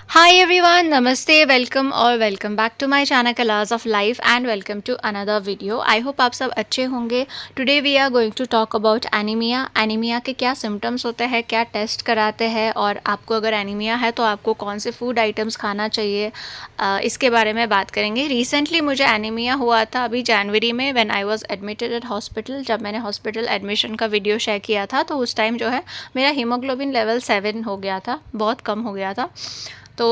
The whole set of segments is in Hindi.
Hi everyone, Namaste, welcome और welcome back to my channel Colors of Life and welcome to another video. I hope आप सब अच्छे होंगे. Today we are going to talk about anemia. Anemia के क्या symptoms होते हैं, क्या टेस्ट कराते हैं और आपको अगर एनीमिया है तो आपको कौन से फूड आइटम्स खाना चाहिए, इसके बारे में बात करेंगे. रिसेंटली मुझे एनीमिया हुआ था अभी जनवरी में when I was admitted at hospital. जब मैंने हॉस्पिटल एडमिशन का वीडियो शेयर किया था तो उस टाइम जो है मेरा हीमोग्लोबिन लेवल 7 हो गया था, बहुत कम हो गया था. तो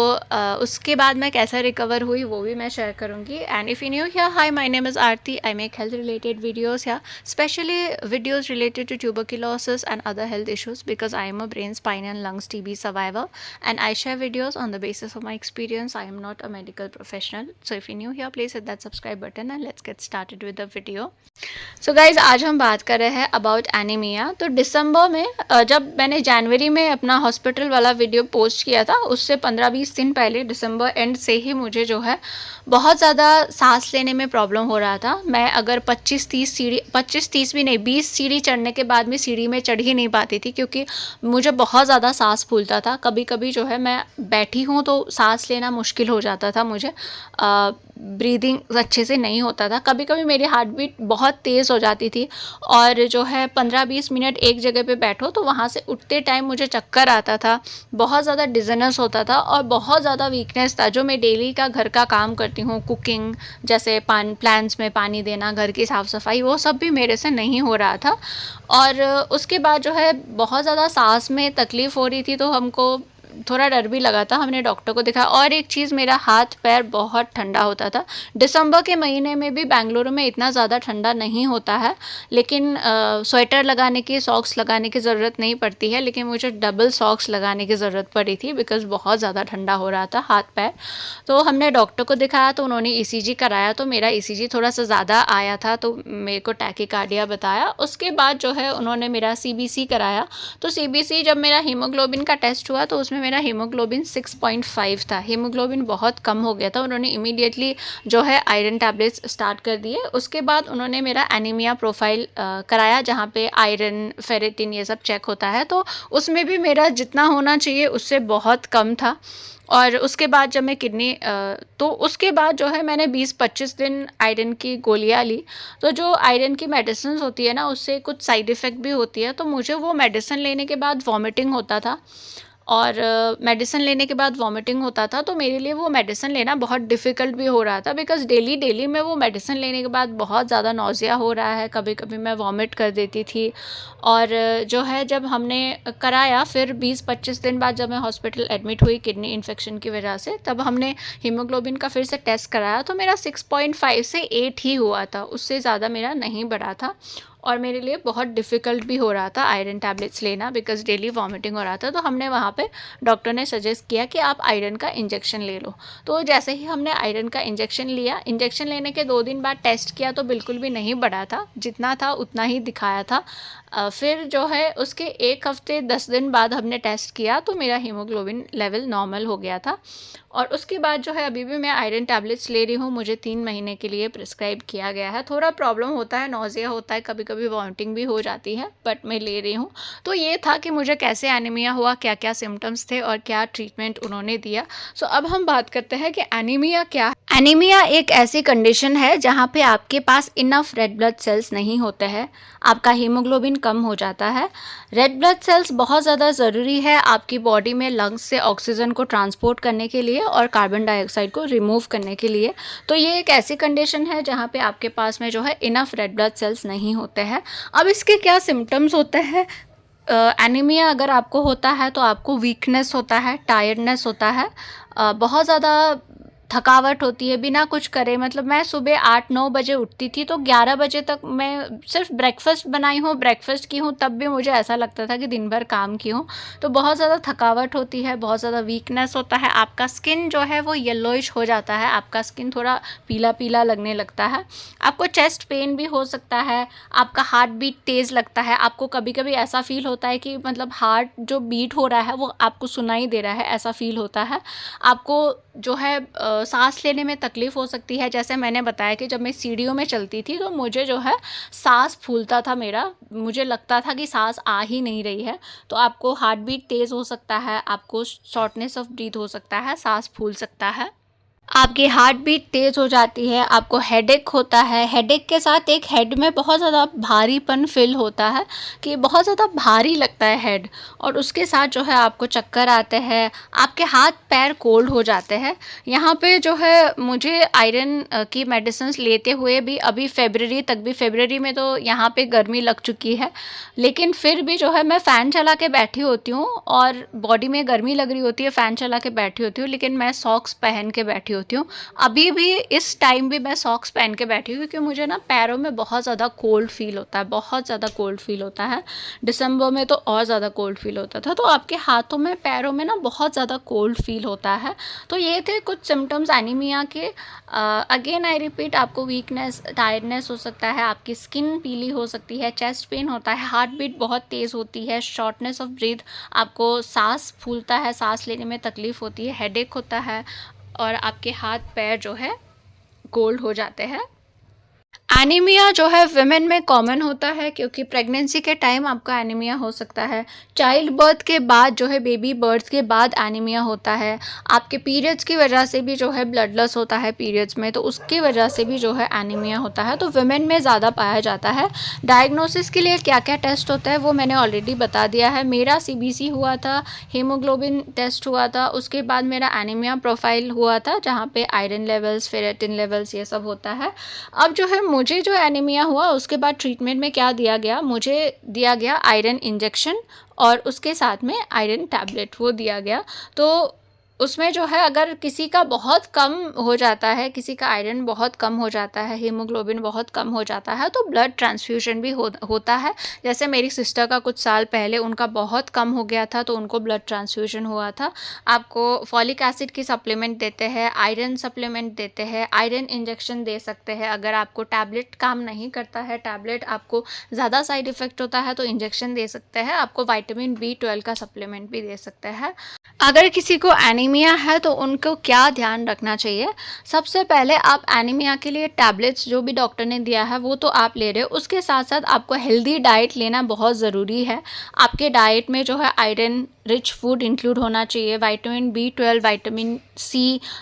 उसके बाद मैं कैसे रिकवर हुई वो भी मैं शेयर करूँगी. And if you new here, hi my name is Aarti. I make health related videos या specially videos related to tuberculosis and other health issues because I am a brain spine and lungs TB survivor and I share videos on the basis of my experience. I am not a medical professional. So if you new here please hit that subscribe button and let's get started with the video. So guys, आज हम बात कर रहे हैं अबाउट एनीमिया. तो दिसंबर में जब मैंने जनवरी में अपना हॉस्पिटल वाला वीडियो पोस्ट किया था उससे 15-20 दिन पहले दिसंबर एंड से ही मुझे जो है बहुत ज़्यादा सांस लेने में प्रॉब्लम हो रहा था. मैं अगर 25-30 भी नहीं 20 सीढ़ी चढ़ने के बाद में सीढ़ी में चढ़ ही नहीं पाती थी क्योंकि मुझे बहुत ज़्यादा सांस फूलता था. कभी कभी जो है मैं बैठी हूँ तो सांस लेना मुश्किल हो जाता था मुझे. ब्रीदिंग अच्छे से नहीं होता था. कभी कभी मेरी हार्ट बीट बहुत तेज़ हो जाती थी और जो है 15-20 मिनट एक जगह पे बैठो तो वहाँ से उठते टाइम मुझे चक्कर आता था, बहुत ज़्यादा डिज़नेस होता था और बहुत ज़्यादा वीकनेस था. जो मैं डेली का घर का काम करती हूँ, कुकिंग जैसे प्लांट्स में पानी देना, घर की साफ़ सफाई, वो सब भी मेरे से नहीं हो रहा था. और उसके बाद जो है बहुत ज़्यादा सांस में तकलीफ़ हो रही थी तो हमको थोड़ा डर भी लगा था. हमने डॉक्टर को दिखाया. और एक चीज़, मेरा हाथ पैर बहुत ठंडा होता था. दिसंबर के महीने में भी बेंगलुरु में इतना ज़्यादा ठंडा नहीं होता है लेकिन स्वेटर लगाने की, सॉक्स लगाने की ज़रूरत नहीं पड़ती है, लेकिन मुझे डबल सॉक्स लगाने की ज़रूरत पड़ी थी बिकॉज़ बहुत ज़्यादा ठंडा हो रहा था हाथ पैर. तो हमने डॉक्टर को दिखाया तो उन्होंने ईसीजी कराया तो मेरा ईसीजी थोड़ा सा ज़्यादा आया था तो मेरे को टैकीकार्डिया बताया. उसके बाद जो है उन्होंने मेरा सीबीसी कराया. तो सीबीसी जब मेरा हीमोग्लोबिन का टेस्ट हुआ तो उसमें मेरा हीमोग्लोबिन 6.5 था. हीमोग्लोबिन बहुत कम हो गया था. उन्होंने इमीडिएटली जो है आयरन टैबलेट्स स्टार्ट कर दिए. उसके बाद उन्होंने मेरा एनीमिया प्रोफाइल कराया जहाँ पे आयरन, फेरेटिन ये सब चेक होता है. तो उसमें भी मेरा जितना होना चाहिए उससे बहुत कम था. और उसके बाद जब मैं तो उसके बाद जो है मैंने 20-25 दिन आयरन की गोलियाँ ली. तो जो आयरन की मेडिसिन होती है ना उससे कुछ साइड इफ़ेक्ट भी होती है. तो मुझे वो मेडिसिन लेने के बाद वॉमिटिंग होता था और मेडिसिन लेने के बाद वॉमिटिंग होता था. तो मेरे लिए वो मेडिसिन लेना बहुत डिफ़िकल्ट भी हो रहा था बिकॉज़ डेली मैं वो मेडिसिन लेने के बाद बहुत ज़्यादा नौज़िया हो रहा है, कभी कभी मैं वॉमिट कर देती थी. और जो है जब हमने कराया फिर 20-25 दिन बाद जब मैं हॉस्पिटल एडमिट हुई किडनी इन्फेक्शन की वजह से, तब हमने हीमोग्लोबिन का फिर से टेस्ट कराया तो मेरा 6.5 से 8 ही हुआ था. उससे ज़्यादा मेरा नहीं बढ़ा था और मेरे लिए बहुत डिफ़िकल्ट भी हो रहा था आयरन टैबलेट्स लेना बिकॉज़ डेली वॉमिटिंग हो रहा था. तो हमने वहाँ पे डॉक्टर ने सजेस्ट किया कि आप आयरन का इंजेक्शन ले लो. तो जैसे ही हमने आयरन का इंजेक्शन लिया, इंजेक्शन लेने के 2 दिन बाद टेस्ट किया तो बिल्कुल भी नहीं बढ़ा था, जितना था उतना ही दिखाया था. फिर जो है उसके 1 हफ्ते 10 दिन बाद हमने टेस्ट किया तो मेरा हीमोग्लोबिन लेवल नॉर्मल हो गया था. और उसके बाद जो है अभी भी मैं आयरन टैबलेट्स ले रही हूँ. मुझे 3 महीने के लिए प्रिस्क्राइब किया गया है. थोड़ा प्रॉब्लम होता है, नौज़िया होता है, कभी कभी वॉमिटिंग भी हो जाती है, बट मैं ले रही हूँ. तो ये था कि मुझे कैसे एनीमिया हुआ, क्या क्या सिम्टम्स थे और क्या ट्रीटमेंट उन्होंने दिया. सो अब हम बात करते हैं कि एनीमिया क्या है. एनीमिया एक ऐसी कंडीशन है जहाँ पे आपके पास इनफ रेड ब्लड सेल्स नहीं होते हैं, आपका हीमोग्लोबिन कम हो जाता है. रेड ब्लड सेल्स बहुत ज़्यादा ज़रूरी है आपकी बॉडी में लंग्स से ऑक्सीजन को ट्रांसपोर्ट करने के लिए और कार्बन डाइऑक्साइड को रिमूव करने के लिए. तो ये एक ऐसी कंडीशन है जहाँ पे आपके पास में जो है इनफ रेड ब्लड सेल्स नहीं होते हैं. अब इसके क्या सिम्टम्स होते हैं. एनीमिया अगर आपको होता है तो आपको वीकनेस होता है, टायर्डनेस होता है, बहुत ज़्यादा थकावट होती है बिना कुछ करे. मतलब मैं सुबह 8-9 बजे उठती थी तो 11 बजे तक मैं सिर्फ ब्रेकफास्ट बनाई हूँ, ब्रेकफास्ट की हूँ, तब भी मुझे ऐसा लगता था कि दिन भर काम की हूँ. तो बहुत ज़्यादा थकावट होती है, बहुत ज़्यादा वीकनेस होता है. आपका स्किन जो है वो येलोइश हो जाता है, आपका स्किन थोड़ा पीला पीला लगने लगता है. आपको चेस्ट पेन भी हो सकता है, आपका हार्ट बीट तेज़ लगता है. आपको कभी कभी ऐसा फील होता है कि मतलब हार्ट जो बीट हो रहा है वो आपको सुनाई दे रहा है, ऐसा फील होता है. आपको जो है सांस लेने में तकलीफ़ हो सकती है। जैसे मैंने बताया कि जब मैं सीढ़ियों में चलती थी तो मुझे जो है सांस फूलता था मेरा, मुझे लगता था कि सांस आ ही नहीं रही है। तो आपको हार्ट बीट तेज़ हो सकता है, आपको शॉर्टनेस ऑफ ब्रीथ हो सकता है, सांस फूल सकता है, आपकी हार्ट बीट तेज़ हो जाती है, आपको हेडेक होता है। हेडेक के साथ एक हेड में बहुत ज़्यादा भारीपन फ़ील होता है कि बहुत ज़्यादा भारी लगता है हेड, और उसके साथ जो है आपको चक्कर आते हैं, आपके हाथ पैर कोल्ड हो जाते हैं। यहाँ पे जो है मुझे आयरन की मेडिसिन्स लेते हुए भी अभी फ़रवरी तक भी, फ़रवरी में तो यहाँ पे गर्मी लग चुकी है, लेकिन फिर भी जो है मैं फ़ैन चला के बैठी होती हूँ और बॉडी में गर्मी लग रही होती है, फ़ैन चला के बैठी होती हूँ, लेकिन मैं सॉक्स पहन के बैठी होती हूँ। अभी भी इस टाइम भी मैं सॉक्स पहन के बैठी हूँ क्योंकि मुझे ना पैरों में बहुत ज़्यादा कोल्ड फील होता है, बहुत ज़्यादा कोल्ड फील होता है। दिसंबर में तो और ज़्यादा कोल्ड फील होता था। तो आपके हाथों में, पैरों में ना बहुत ज़्यादा कोल्ड फील होता है। तो ये थे कुछ सिम्टम्स एनीमिया के। अगेन आई रिपीट, आपको वीकनेस, टायर्डनेस हो सकता है, आपकी स्किन पीली हो सकती है, चेस्ट पेन होता है, हार्ट बीट बहुत तेज़ होती है, शॉर्टनेस ऑफ ब्रीथ, आपको सांस फूलता है, सांस लेने में तकलीफ़ होती है, हेडेक होता है, और आपके हाथ पैर जो है कोल्ड हो जाते हैं। एनीमिया जो है विमेन में कॉमन होता है क्योंकि प्रेगनेंसी के टाइम आपको एनीमिया हो सकता है, चाइल्ड बर्थ के बाद जो है, बेबी बर्थ के बाद एनीमिया होता है, आपके पीरियड्स की वजह से भी जो है ब्लड लॉस होता है पीरियड्स में, तो उसकी वजह से भी जो है एनीमिया होता है। तो विमेन में ज़्यादा पाया जाता है। डायग्नोसिस के लिए क्या क्या टेस्ट होता है वो मैंने ऑलरेडी बता दिया है। मेरा CBC हुआ था, हीमोग्लोबिन टेस्ट हुआ था, उसके बाद मेरा एनीमिया प्रोफाइल हुआ था जहाँ पे आयरन लेवल्स, फेरेटिन लेवल्स, ये सब होता है। अब जो है मुझे जो एनीमिया हुआ उसके बाद ट्रीटमेंट में क्या दिया गया, मुझे दिया गया आयरन इंजेक्शन और उसके साथ में आयरन टैबलेट वो दिया गया। तो उसमें जो है अगर किसी का बहुत कम हो जाता है, किसी का आयरन बहुत कम हो जाता है, हीमोग्लोबिन बहुत कम हो जाता है, तो ब्लड ट्रांसफ्यूजन भी होता है। जैसे मेरी सिस्टर का कुछ साल पहले उनका बहुत कम हो गया था तो उनको ब्लड ट्रांसफ्यूजन हुआ था। आपको फॉलिक एसिड की सप्लीमेंट देते हैं, आयरन सप्लीमेंट देते हैं, आयरन इंजेक्शन दे सकते हैं। अगर आपको टैबलेट काम नहीं करता है, टैबलेट आपको ज़्यादा साइड इफ़ेक्ट होता है तो इंजेक्शन दे सकते हैं। आपको विटामिन B12 का सप्लीमेंट भी दे सकते हैं। अगर किसी को एनीमिया है तो उनको क्या ध्यान रखना चाहिए? सबसे पहले आप एनीमिया के लिए टैबलेट्स जो भी डॉक्टर ने दिया है वो तो आप ले रहे हो, उसके साथ साथ आपको हेल्दी डाइट लेना बहुत ज़रूरी है। आपके डाइट में जो है आयरन रिच फूड इंक्लूड होना चाहिए, विटामिन B12, विटामिन C,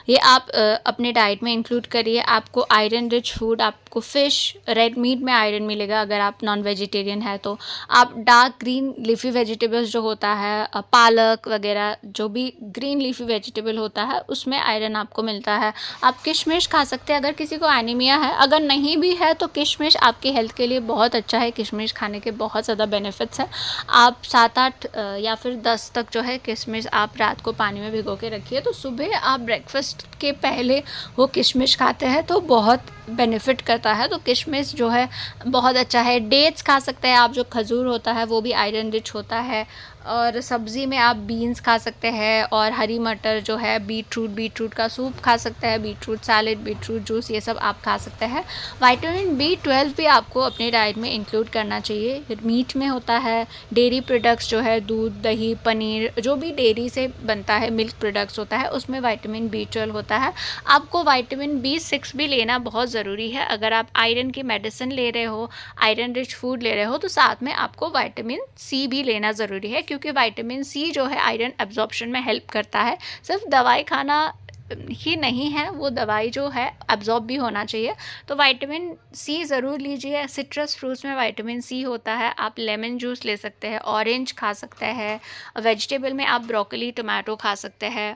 ये आप अपने डाइट में इंक्लूड करिए। आपको आयरन रिच फूड, आपको फ़िश, रेड मीट में आयरन मिलेगा अगर आप नॉन वेजिटेरियन है तो। आप डार्क ग्रीन लीफी वेजिटेबल्स जो होता है, पालक वगैरह, जो भी ग्रीन लीफी वेजिटेबल होता है उसमें आयरन आपको मिलता है। आप किशमिश खा सकते हैं अगर किसी को एनीमिया है। अगर नहीं भी है तो किशमिश आपकी हेल्थ के लिए बहुत अच्छा है, किशमिश खाने के बहुत ज़्यादा बेनिफिट्स हैं। आप 7-8 या फिर 10 तक जो है किशमिश आप रात को पानी में भिगो के रखिए, तो सुबह आप ब्रेकफास्ट के पहले वो किशमिश खाते हैं तो बहुत बेनिफिट करता है। तो किशमिश जो है बहुत अच्छा है। डेट्स खा सकते हैं आप, जो खजूर होता है वो भी आयरन रिच होता है। और सब्ज़ी में आप बीन्स खा सकते हैं, और हरी मटर जो है, बीटरूट का सूप खा सकते हैं, बीटरूट सैलेड, बीटरूट जूस, ये सब आप खा सकते हैं। विटामिन B12 भी आपको अपने डाइट में इंक्लूड करना चाहिए। मीट में होता है, डेयरी प्रोडक्ट्स जो है, दूध, दही, पनीर, जो भी डेयरी से बनता है, मिल्क प्रोडक्ट्स होता है, उसमें विटामिन B12 होता है। आपको विटामिन B6 भी लेना बहुत ज़रूरी है। अगर आप आयरन की मेडिसिन ले रहे हो, आयरन रिच फूड ले रहे हो, तो साथ में आपको विटामिन C भी लेना ज़रूरी है, क्योंकि विटामिन C जो है आयरन एब्जॉर्प्शन में हेल्प करता है। सिर्फ दवाई खाना ही नहीं है, वो दवाई जो है एब्जॉर्ब भी होना चाहिए। तो विटामिन C ज़रूर लीजिए। सिट्रस फ्रूट्स में विटामिन C होता है। आप लेमन जूस ले सकते हैं, ऑरेंज खा सकते हैं, वेजिटेबल में आप ब्रोकली, टमाटो खा सकते हैं।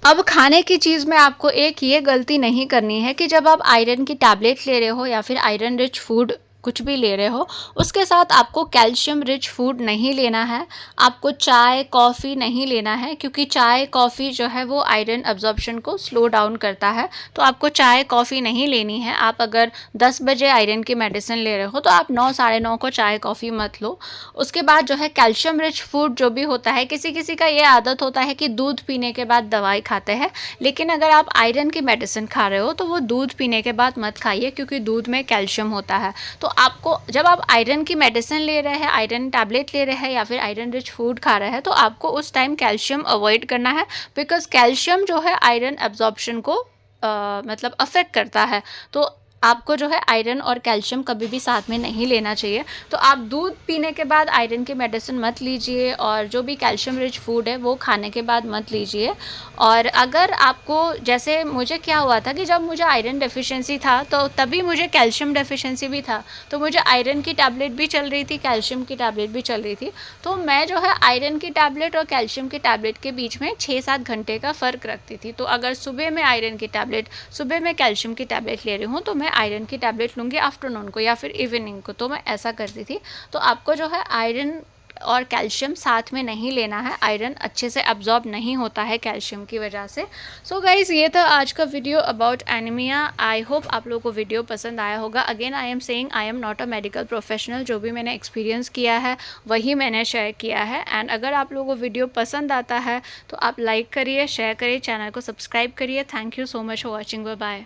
अब खाने की चीज़ में आपको एक ये गलती नहीं करनी है कि जब आप आयरन की टैबलेट ले रहे हो या फिर आयरन रिच फूड कुछ भी ले रहे हो, उसके साथ आपको कैल्शियम रिच फूड नहीं लेना है। आपको चाय, कॉफ़ी नहीं लेना है, क्योंकि चाय, कॉफ़ी जो है वो आयरन एब्जॉर्प्शन को स्लो डाउन करता है। तो आपको चाय, कॉफ़ी नहीं लेनी है। आप अगर 10 बजे आयरन की मेडिसिन ले रहे हो तो आप 9, साढ़े 9 को चाय, कॉफ़ी मत लो। उसके बाद जो है कैल्शियम रिच फूड जो भी होता है, किसी किसी का ये आदत होता है कि दूध पीने के बाद दवाई खाते हैं, लेकिन अगर आप आयरन की मेडिसिन खा रहे हो तो वो दूध पीने के बाद मत खाइए, क्योंकि दूध में कैल्शियम होता है। तो आपको जब आप आयरन की मेडिसिन ले रहे हैं, आयरन टैबलेट ले रहे हैं या फिर आयरन रिच फूड खा रहे हैं, तो आपको उस टाइम कैल्शियम अवॉइड करना है, बिकॉज कैल्शियम जो है आयरन एब्जॉर्प्शन को मतलब अफेक्ट करता है। तो आपको जो है आयरन और कैल्शियम कभी भी साथ में नहीं लेना चाहिए। तो आप दूध पीने के बाद आयरन की मेडिसिन मत लीजिए, और जो भी कैल्शियम रिच फूड है वो खाने के बाद मत लीजिए। और अगर आपको, जैसे मुझे क्या हुआ था कि जब मुझे आयरन डेफिशिएंसी था तो तभी मुझे कैल्शियम डेफिशिएंसी भी था, तो मुझे आयरन की टैबलेट भी चल रही थी, कैल्शियम की टैबलेट भी चल रही थी। तो मैं जो है आयरन की टैबलेट और कैल्शियम की टैबलेट के बीच में 6-7 घंटे का फ़र्क रखती थी। तो अगर सुबह में आयरन की टैबलेट, सुबह में कैल्शियम की टैबलेट ले रही हूँ, तो मैं आयरन की टैबलेट लूँगी आफ्टरनून को या फिर इवनिंग को। तो मैं ऐसा करती थी। तो आपको जो है आयरन और कैल्शियम साथ में नहीं लेना है, आयरन अच्छे से अब्जॉर्ब नहीं होता है कैल्शियम की वजह से। सो गाइज़, ये था आज का video about anaemia. I hope आप लोगों को वीडियो पसंद आया होगा। Again I am saying, I am not a medical professional, जो भी मैंने एक्सपीरियंस किया है वही मैंने शेयर किया है। एंड अगर आप लोगों को वीडियो पसंद आता है तो आप लाइक करिए, शेयर करिए, चैनल को सब्सक्राइब करिए। Thank you so much for watching. Bye bye.